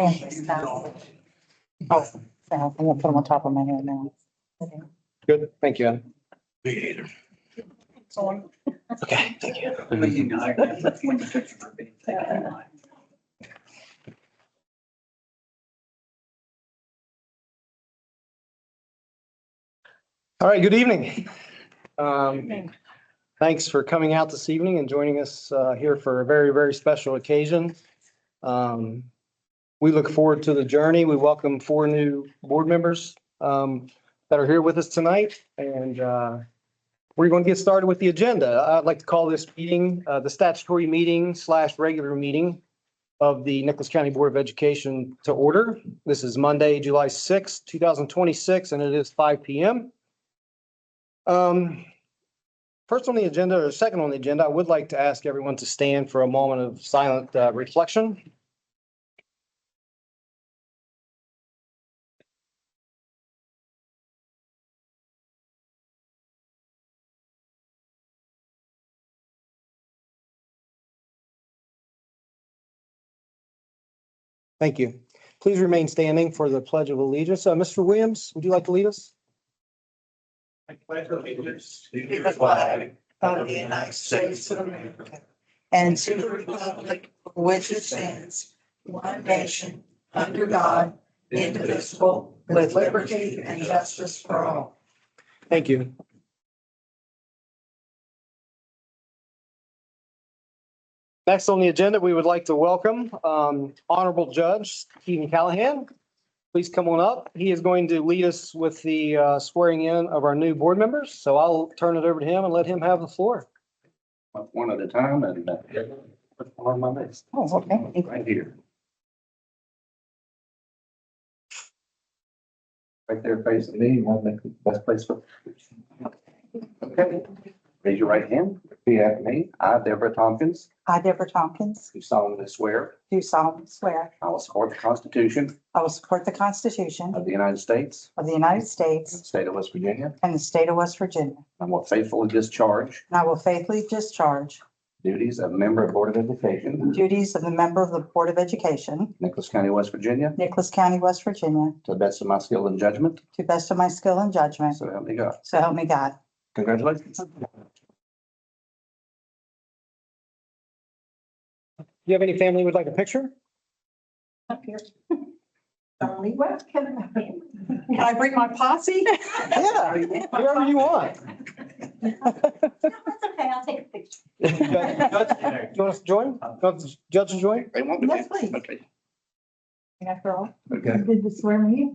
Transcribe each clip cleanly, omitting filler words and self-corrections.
Oh, I'm gonna put them on top of my head now. Good, thank you, Ann. So, Okay, thank you. All right, good evening. Thanks for coming out this evening and joining us here for a very, very special occasion. We look forward to the journey. We welcome 4 new board members that are here with us tonight. And we're going to get started with the agenda. I'd like to call this meeting the statutory meeting / regular meeting of the Nicholas County Board of Education to order. This is Monday, July 6th, 2026, and it is 5 p.m. First on the agenda, or second on the agenda, I would like to ask everyone to stand for a moment of silent reflection. Thank you. Please remain standing for the Pledge of Allegiance. Mr. Williams, would you like to lead us? I pledge allegiance to the flag of the United States of America and to the republic for which it stands, one nation, under God, indivisible, with liberty and justice for all. Thank you. Next on the agenda, we would like to welcome Honorable Judge Stephen Callahan. Please come on up. He is going to lead us with the swearing in of our new board members. So I'll turn it over to him and let him have the floor. One at a time and put one on my list. Oh, okay. Right here. Right there facing me, you want to make the best place for. Okay, raise your right hand, repeat after me. I, Deborah Tompkins, I, Deborah Tompkins, do solemnly swear do solemnly swear I will support the Constitution I will support the Constitution of the United States of the United and the States state of West Virginia, and the state of West Virginia, and will faithfully discharge and I will faithfully discharge duties of member of Board of Education, duties of the member of the Board of Education, Nicholas County, West Virginia, Nicholas County, West Virginia, to the best of my skill and judgment. to the best of my skill and judgment. So help me God. So help me God. Congratulations. Do you have any family who would like a picture? Up here. Darlene, what can I bring my posse? Yeah, whoever you want. That's okay, I'll take a picture. Judge, do you want us to join? Do you want the judge to join? They want me Yes, to? please. Okay. After all, Okay. did you swear me?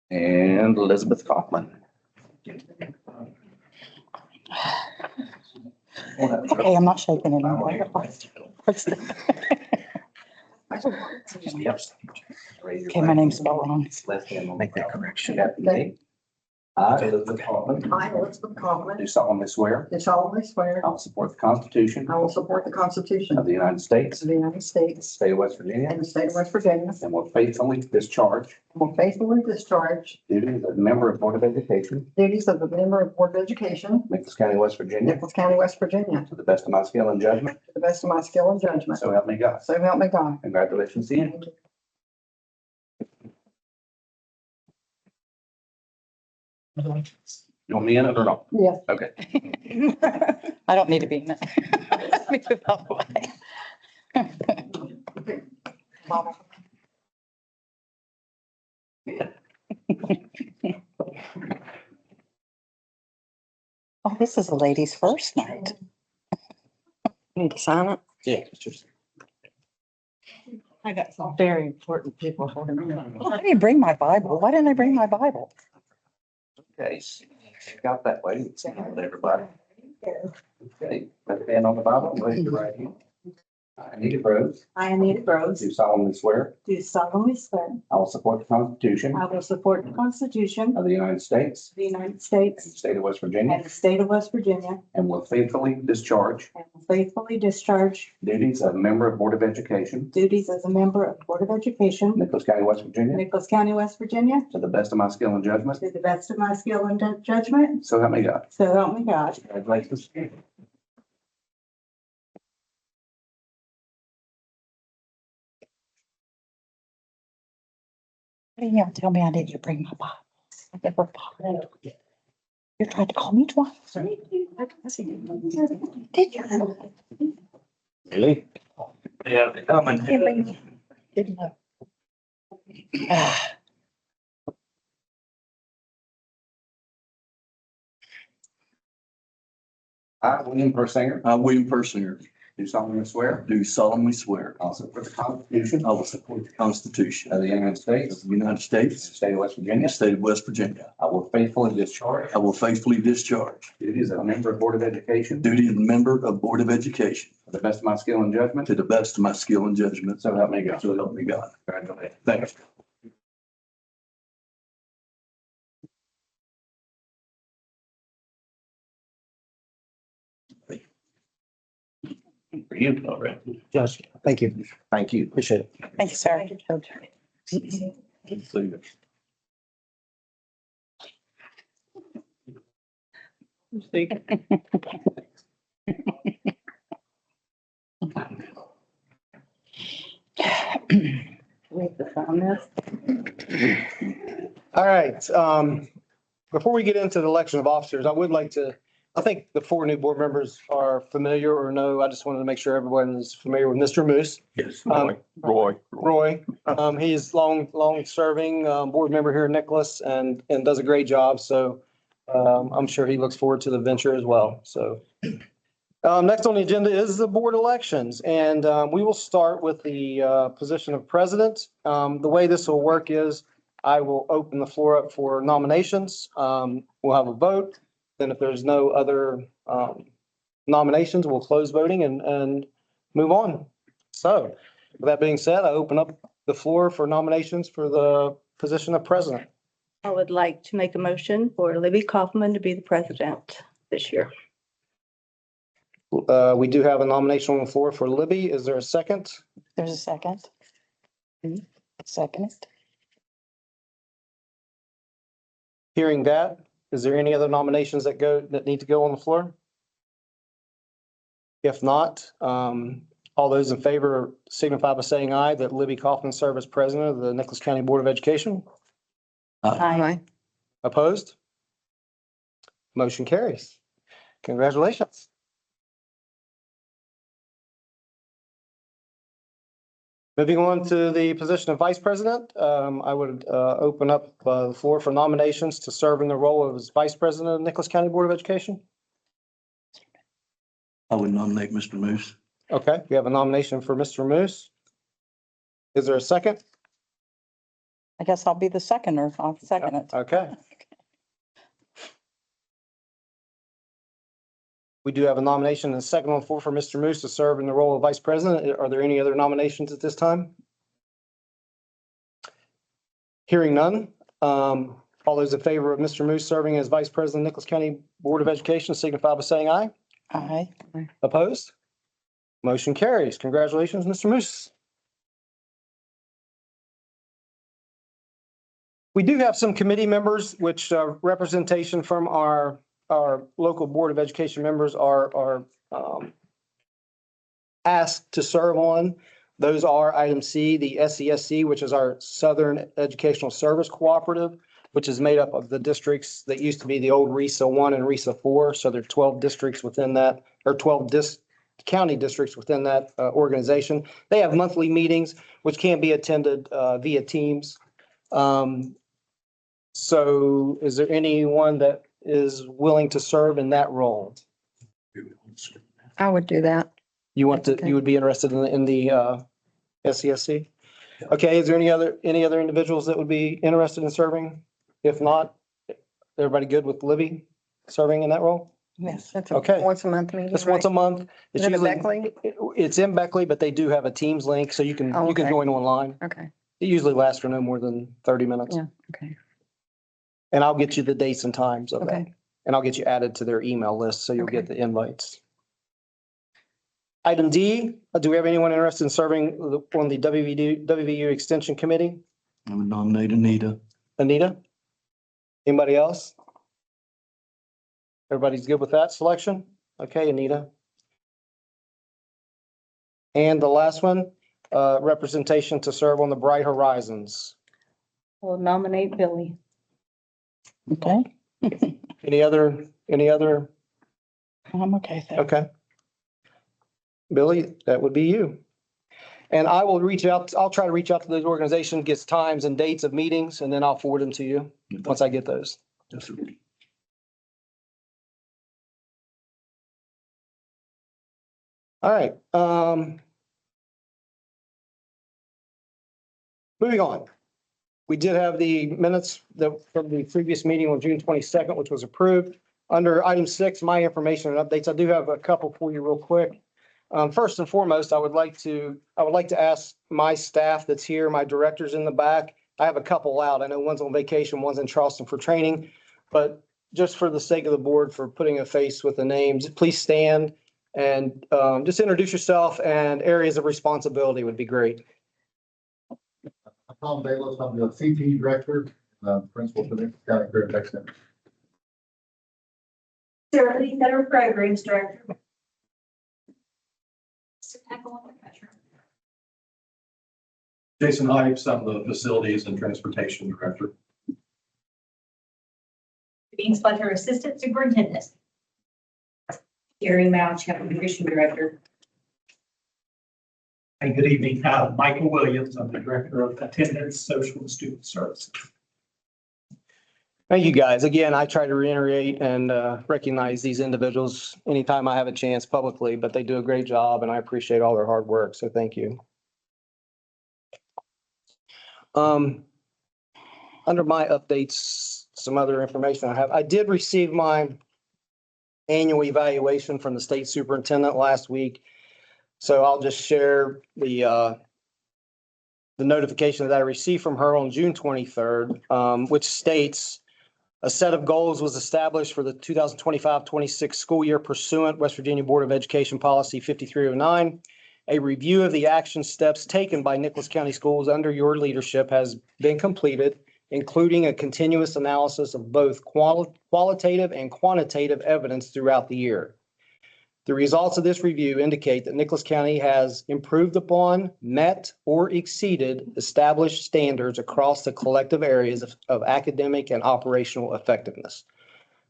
And Elizabeth Kaufman. Okay, I'm not shaking anymore. Okay, my name's spelled wrong. Left hand on. Make that correction. After me. I, Elizabeth Kaufman, I, Elizabeth Kaufman, do solemnly swear do solemnly swear I will support the Constitution I will support the Constitution of the United States, of the United States state of West Virginia, and the state of West Virginia, and will faithfully discharge and will faithfully discharge duties of member of Board of Education, duties of the member of Board of Education, Nicholas County, West Virginia, Nicholas County, West Virginia, to the best of my skill and judgment. to the best of my skill and judgment. So help me God. So help me God. Congratulations to you. You want me in it or not? Yes. Okay. I don't need to be in it. Let me move out of the way. Mama. Oh, this is a ladies' first night. Need to sign it? Yeah. it's just- I got some very important people holding me. I didn't bring my Bible. Why didn't I bring my Bible? Okay, so got that way. It's not with everybody. Okay, left hand on the Bible, raise your right hand. I, Anita Rose, I, Anita Rose, do solemnly swear do solemnly swear I will support the Constitution I will support the Constitution of the United States of the United and States the state of West Virginia, and the state of West Virginia, and will faithfully discharge and will faithfully discharge duties of member of Board of Education, duties as a member of Board of Education, Nicholas County, West Virginia, Nicholas County, West Virginia, to the best of my skill and judgment. to the best of my skill and judgment. So help me God. So help me God. Congratulations. You don't tell me I need to bring my Bible. I never bothered. You tried to call me twice. Did you? Really? Yeah, they're coming. Can't bring me. Didn't know. Ah, I, William Persinger, I, William Persinger, do solemnly swear do solemnly swear I will support the Constitution I will support the Constitution of the United of States, the United and the States state of West and Virginia. the state of West Virginia. I will faithfully discharge I will faithfully discharge duties of a member of Board of Education the duty of member of Board of Education to the best of my skill and judgment. to the best of my skill and judgment. So help me God. So help me God. Congratulations. Thanks. For you, all right. Judge, thank you. Thank you. Appreciate it. thank you, sir. See you. We have to sign this. All right, before we get into the election of officers, I would like to, I think the four new board members are familiar or know. I just wanted to make sure everyone is familiar with Mr. Moose. Yes, Roy. He is long serving, board member here in Nicholas and does a great job. So, I'm sure he looks forward to the venture as well. So, next on the agenda is the board elections, and we will start with the position of president. The way this will work is I will open the floor up for nominations. We'll have a vote. Then if there's no other nominations, we'll close voting and move on. So with that being said, I open up the floor for nominations for the position of president. I would like to make a motion for Libby Kaufman to be the president this year. We do have a nomination on the floor for Libby. Is there a second? There's a second. Second. Hearing that, is there any other nominations that need to go on the floor? If not, all those in favor signify by saying aye that Libby Kaufman serve as president of the Nicholas County Board of Education. Aye. Opposed? Motion carries. Congratulations. Moving on to the position of vice president, I would open up the floor for nominations to serve in the role as vice president of the Nicholas County Board of Education. I would nominate Mr. Moose. Okay, we have a nomination for Mr. Moose. Is there a second? I guess I'll be the seconder. I'll second it. Okay. We do have a nomination and a second on the floor for Mr. Moose to serve in the role of vice president. Are there any other nominations at this time? Hearing none, all those in favor of Mr. Moose serving as vice president of Nicholas County Board of Education signify by saying aye. Aye. Opposed? Motion carries. Congratulations, Mr. Moose. We do have some committee members, which representation from our local Board of Education members are asked to serve on. Those are item C, the SESC, which is our Southern Educational Service Cooperative, which is made up of the districts that used to be the old RESA 1 and RESA 4. So there are 12 districts within that, or 12 county districts within that organization. They have monthly meetings, which can be attended via Teams. So is there anyone that is willing to serve in that role? I would do that. You want to, you would be interested in the SESC? Okay, is there any other individuals that would be interested in serving? If not, everybody good with Libby serving in that role? Yes. That's Okay. once a month meeting. It's once a month. It's Is it a usually, Beckley? it's in Beckley, but they do have a Teams link, so you can Oh, okay. join online. Okay, It usually lasts for no more than 30 minutes. yeah, okay. And I'll get you the dates and times of that. Okay. And I'll get you added to their email list, so you'll get Okay. the invites. Item D, do we have anyone interested in serving on the WVU Extension Committee? I would nominate Anita. Anita? Anybody else? Everybody's good with that selection? Okay, Anita. And the last one, representation to serve on the Bright Horizons. We'll nominate Billy. Okay, Any other? I'm okay with that. Okay. Billy, that would be you. And I will reach out, I'll try to reach out to those organizations, get times and dates of meetings, and then I'll forward them to you once I get those. Yes, sir. All right, moving on. We did have the minutes from the previous meeting on June 22nd, which was approved. Under item 6, my information and updates, I do have a couple for you real quick. First and foremost, I would like to ask my staff that's here, my directors in the back. I have a couple out. I know one's on vacation, one's in Charleston for training, but just for the sake of the board, for putting a face with the names, please stand and just introduce yourself, and areas of responsibility would be great. Tom Bayless, I'm the CT director, principal for the County Career Tech Center. Sarah Lee, Federal Programs Director. Jason Hipes, I'm the Facilities and Transportation Director. Dean Spletter, Assistant Superintendent. Gary Mouch, County Nutrition Director. Hey, good evening. Michael Williams. I'm the Director of Attendance, Social and Student Services. Thank you, guys. Again, I try to reiterate and recognize these individuals anytime I have a chance publicly, but they do a great job and I appreciate all their hard work. So thank you. Under my updates, some other information I have, I did receive my annual evaluation from the state superintendent last week. So I'll just share the notification that I received from her on June 23rd, which states a set of goals was established for the 2025-26 school year pursuant West Virginia Board of Education Policy 5309. A review of the action steps taken by Nicholas County Schools under your leadership has been completed, including a continuous analysis of both qualitative and quantitative evidence throughout the year. The results of this review indicate that Nicholas County has improved upon, met, or exceeded established standards across the collective areas of academic and operational effectiveness.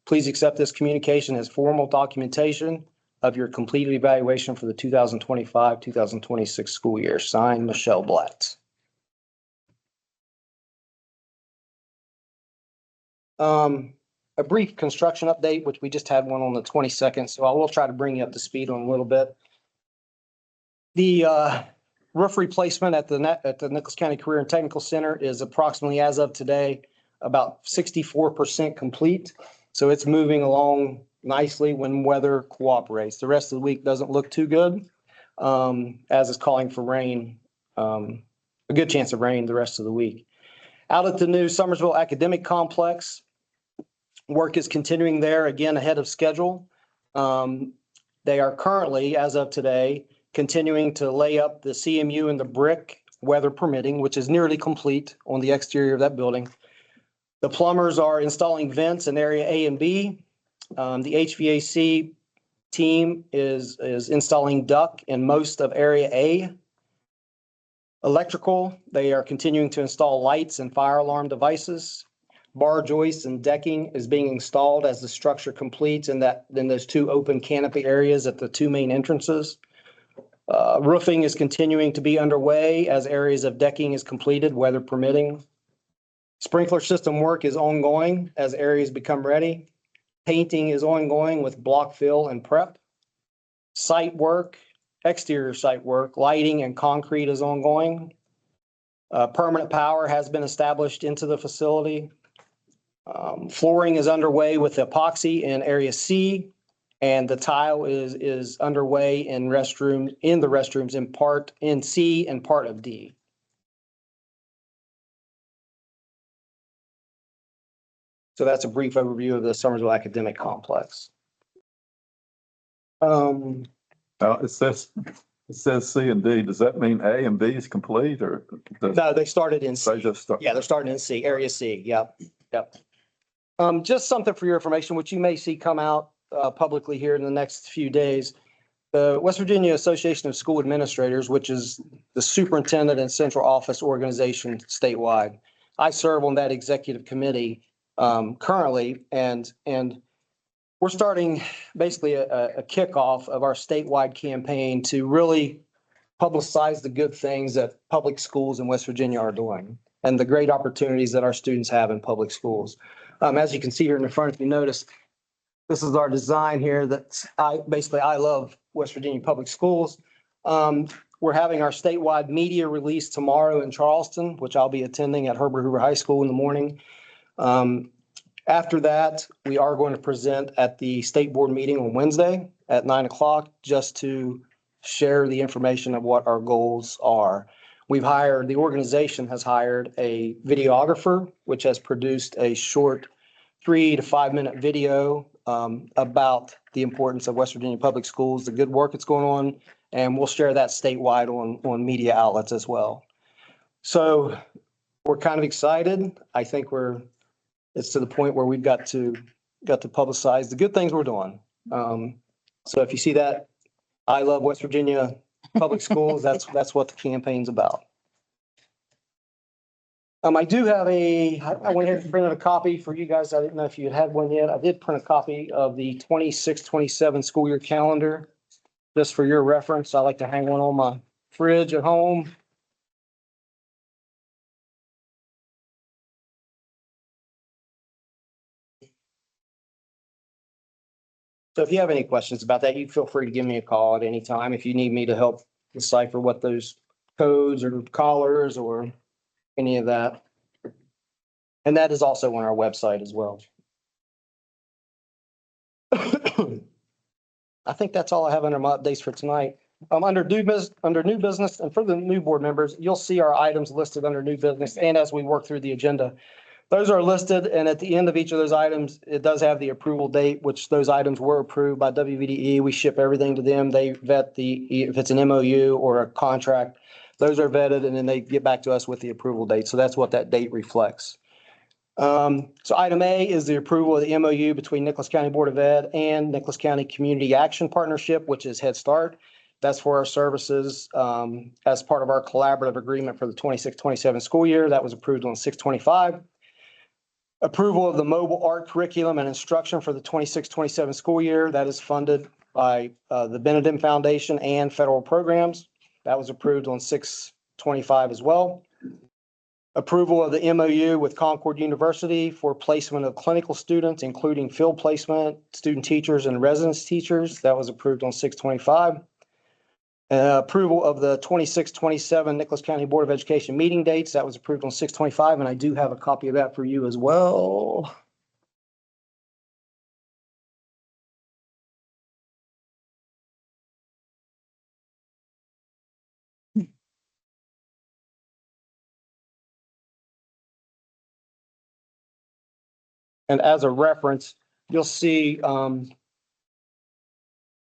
Please accept this communication as formal documentation of your completed evaluation for the 2025-2026 school year. Signed, Michelle Blatt. A brief construction update, which we just had one on the 22nd, so I will try to bring you up to speed on a little bit. The roof replacement at the Nicholas County Career and Technical Center is approximately, as of today, about 64% complete. So it's moving along nicely when weather cooperates. The rest of the week doesn't look too good, as it's calling for rain, a good chance of rain the rest of the week. Out at the new Summersville Academic Complex, work is continuing there, again, ahead of schedule. They are currently, as of today, continuing to lay up the CMU and the brick, weather permitting, which is nearly complete on the exterior of that building. The plumbers are installing vents in area A and B. The HVAC team is installing duct in most of area A. Electrical, they are continuing to install lights and fire alarm devices. Bar joists and decking is being installed as the structure completes in those two open canopy areas at the two main entrances. Roofing is continuing to be underway as areas of decking is completed, weather permitting. Sprinkler system work is ongoing as areas become ready. Painting is ongoing with block fill and prep. Site work, exterior site work, lighting and concrete is ongoing. Permanent power has been established into the facility. Flooring is underway with epoxy in area C, and the tile is underway in the restrooms in part in C and part of D. So that's a brief overview of the Summersville Academic Complex. It says C and D. Does that mean A and B is complete or does No, they started in they C. just start? Yeah, they're starting in C, Area C. Yep, yep. Just something for your information, which you may see come out publicly here in the next few days. The West Virginia Association of School Administrators, which is the superintendent and central office organization statewide. I serve on that executive committee currently, and we're starting basically a kickoff of our statewide campaign to really publicize the good things that public schools in West Virginia are doing and the great opportunities that our students have in public schools. As you can see here in the front, if you notice, this is our design here that's I love West Virginia Public Schools. We're having our statewide media release tomorrow in Charleston, which I'll be attending at Herbert Hoover High School in the morning. After that, we are going to present at the state board meeting on Wednesday at 9 o'clock, just to share the information of what our goals are. The organization has hired a videographer, which has produced a short 3 to 5 minute video about the importance of West Virginia Public Schools, the good work that's going on, and we'll share that statewide on media outlets as well. So we're kind of excited. I think it's to the point where we've got to publicize the good things we're doing. So if you see that, I love West Virginia Public Schools, that's what the campaign's about. I do have I went ahead and printed a copy for you guys. I didn't know if you had one yet. I did print a copy of the 26-27 school year calendar, just for your reference. I like to hang one on my fridge at home. So if you have any questions about that, you feel free to give me a call at any time if you need me to help decipher what those codes or collars or any of that. And that is also on our website as well. I think that's all I have under my updates for tonight. Under new business and for the new board members, you'll see our items listed under new business and as we work through the agenda. Those are listed, and at the end of each of those items, it does have the approval date, which those items were approved by WVDE. We ship everything to them. They vet if it's an MOU or a contract, those are vetted, and then they get back to us with the approval date. So that's what that date reflects. So item A is the approval of the MOU between Nicholas County Board of Ed and Nicholas County Community Action Partnership, which is Head Start. That's for our services as part of our collaborative agreement for the 26-27 school year. That was approved on 6/25. Approval of the mobile art curriculum and instruction for the 26-27 school year. That is funded by the Benedum Foundation and federal programs. That was approved on 6/25 as well. Approval of the MOU with Concord University for placement of clinical students, including field placement, student teachers, and residence teachers. That was approved on 6/25. Approval of the 26-27 Nicholas County Board of Education meeting dates. That was approved on 6/25, and I do have a copy of that for you as well. And as a reference, you'll see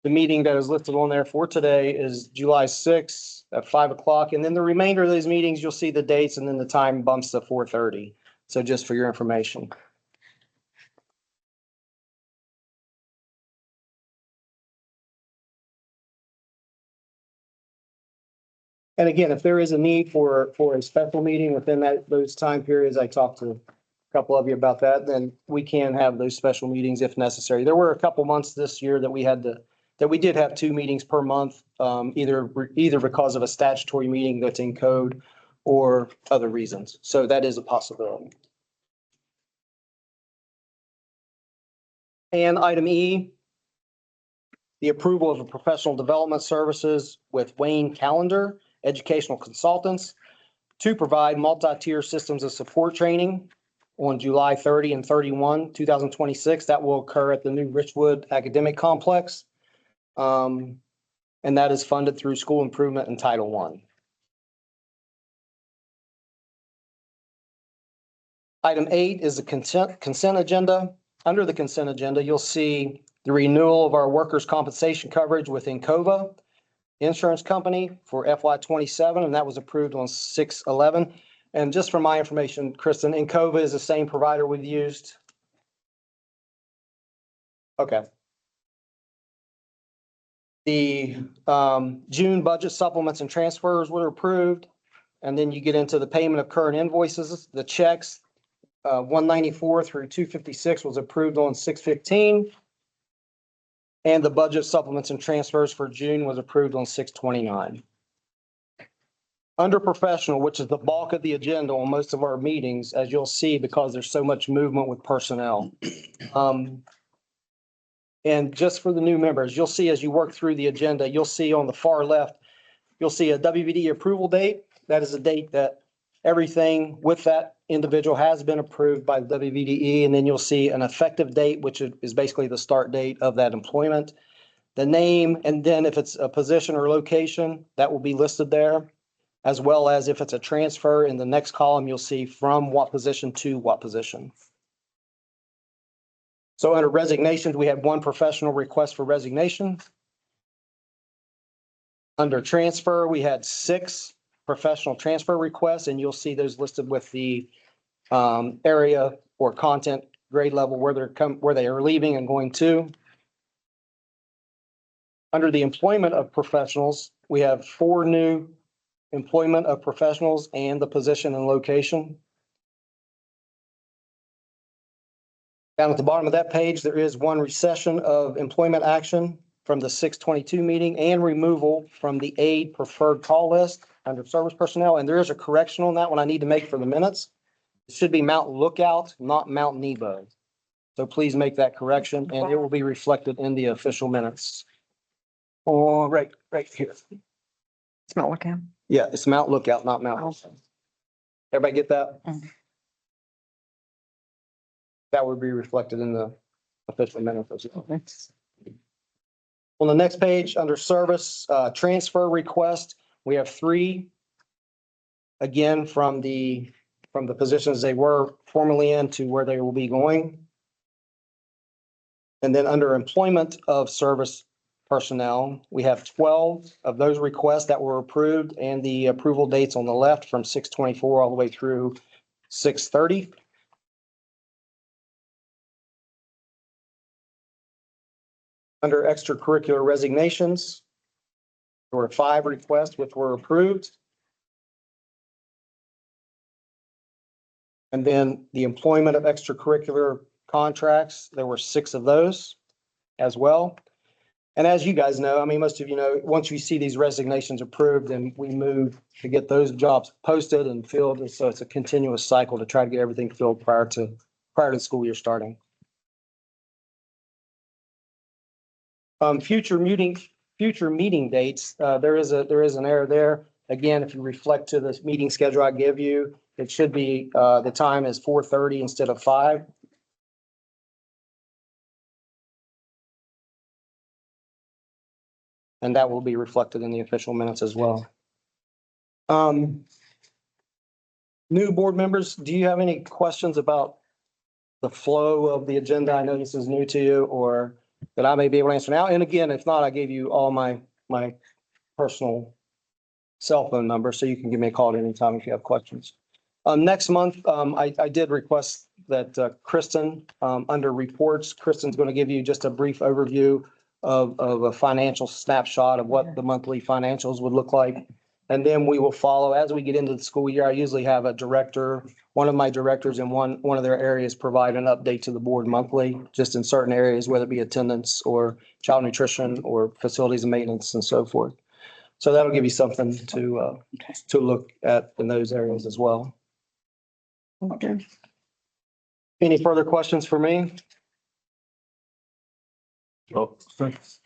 the meeting that is listed on there for today is July 6th at 5 o'clock. And then the remainder of these meetings, you'll see the dates and then the time bumps to 4:30. So just for your information. And again, if there is a need for a special meeting within those time periods, I talked to a couple of you about that, then we can have those special meetings if necessary. There were a couple months this year that we did have 2 meetings per month, either because of a statutory meeting that's in code or other reasons. So that is a possibility. And item E, the approval of a professional development services with Wayne Calendar Educational Consultants to provide multi-tier systems of support training on July 30 and 31, 2026. That will occur at the new Richwood Academic Complex. And that is funded through school improvement and Title I. Item 8 is the consent agenda. Under the consent agenda, you'll see the renewal of our workers' compensation coverage with Encova. Insurance Company for FY 27, and that was approved on 6/11. And just for my information, Kristen, Encova is the same provider we've used. Okay. The June budget supplements and transfers were approved. And then you get into the payment of current invoices, the checks, 194 through 256 was approved on 6/15. And the budget supplements and transfers for June was approved on 6/29. Under professional, which is the bulk of the agenda on most of our meetings, as you'll see, because there's so much movement with personnel. And just for the new members, you'll see as you work through the agenda, you'll see on the far left, you'll see a WVD approval date. That is a date that everything with that individual has been approved by the WVDE. And then you'll see an effective date, which is basically the start date of that employment. The name, and then if it's a position or location, that will be listed there, as well as if it's a transfer in the next column, you'll see from what position to what position. So under resignations, we had one professional request for resignation. Under transfer, we had 6 professional transfer requests, and you'll see those listed with the area or content grade level where they are leaving and going to. Under the employment of professionals, we have 4 new employment of professionals and the position and location. Down at the bottom of that page, there is one recession of employment action from the 6/22 meeting and removal from the aide preferred call list under service personnel. And there is a correction on that one I need to make for the minutes. It should be Mount Lookout, not Mount Nebo. So please make that correction and it will be reflected in the official minutes. Oh, right here. It's not looking. Yeah, it's Mount Lookout, not Mount. Everybody get that? Mhm. That would be reflected in the official minutes as well. On the next page, under service, transfer request, we have 3. Again, from the positions they were formerly in to where they will be going. And then under employment of service personnel, we have 12 of those requests that were approved and the approval dates on the left from 6/24 all the way through 6/30. Under extracurricular resignations, there were 5 requests which were approved. And then the employment of extracurricular contracts, there were 6 of those as well. And as you guys know, I mean, most of you know, once you see these resignations approved, then we move to get those jobs posted and filled. And so it's a continuous cycle to try to get everything filled prior to the school year starting. Future meeting dates, there is an error there. Again, if you reflect to the meeting schedule I give you, it should be, the time is 4:30 instead of 5. And that will be reflected in the official minutes as well. New board members, do you have any questions about the flow of the agenda? I know this is new to you, or that I may be able to answer now. And again, if not, I gave you all my personal cell phone number, so you can give me a call at any time if you have questions. Next month, I did request that Kristen, under reports, Kristen's going to give you just a brief overview of a financial snapshot of what the monthly financials would look like. And then we will follow as we get into the school year. I usually have a director, one of my directors in one of their areas provide an update to the board monthly, just in certain areas, whether it be attendance or child nutrition or facilities and maintenance and so forth. So that'll give you something to look at in those areas as well. Okay. Any further questions for me? Well, since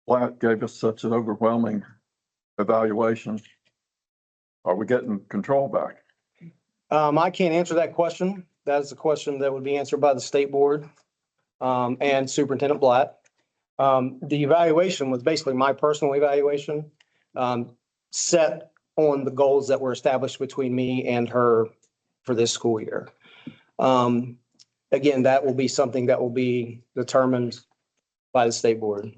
Platt gave us such an overwhelming evaluation, are we getting control back? I can't answer that question. That is a question that would be answered by the state board and Superintendent Blatt. The evaluation was basically my personal evaluation, set on the goals that were established between me and her for this school year. Again, that will be something that will be determined by the state board.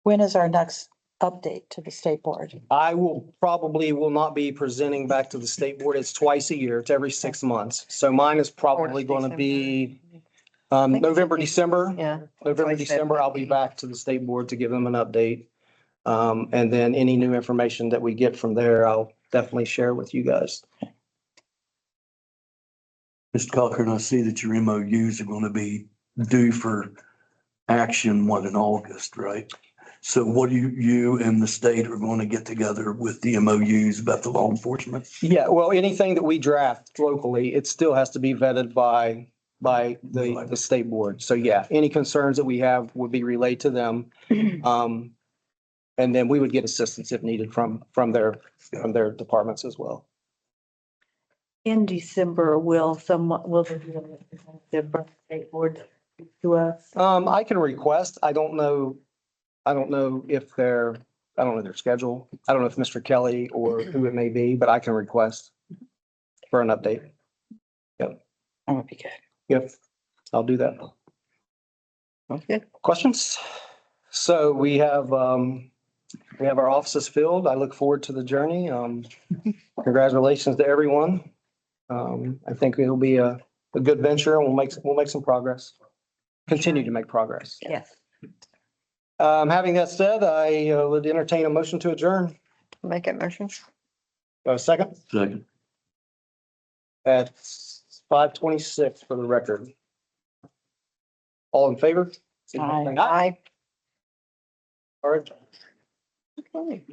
When is our next update to the state board? I will not be presenting back to the state board. It's twice a year. It's every 6 months. So mine is probably going to be November, December. Yeah. November, December, I'll be back to the state board to give them an update. And then any new information that we get from there, I'll definitely share with you guys. Mr. Cochran, I see that your MOUs are going to be due for action, in August, right? So what do you and the state are going to get together with the MOUs about the law enforcement? Yeah, well, anything that we draft locally, it still has to be vetted by the state board. So yeah, any concerns that we have would be relayed to them. And then we would get assistance if needed from their departments as well. In December, will there be a representative from the state board to us? I can request. I don't know if their schedule. I don't know if Mr. Kelly or who it may be, but I can request for an update. That would be good. Yep, I'll do that. Okay. Questions? So we have our offices filled. I look forward to the journey. Congratulations to everyone. I think it'll be a good venture and we'll make some progress. Continue to make progress. Yes. Having that said, I would entertain a motion to adjourn. Make it motion. Second Second. at 5:26 for the record. All in favor? Aye. All right. Okay.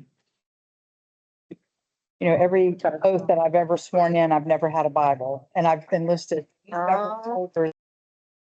You know, every oath that I've ever sworn in, I've never had a Bible, and I've enlisted several soldiers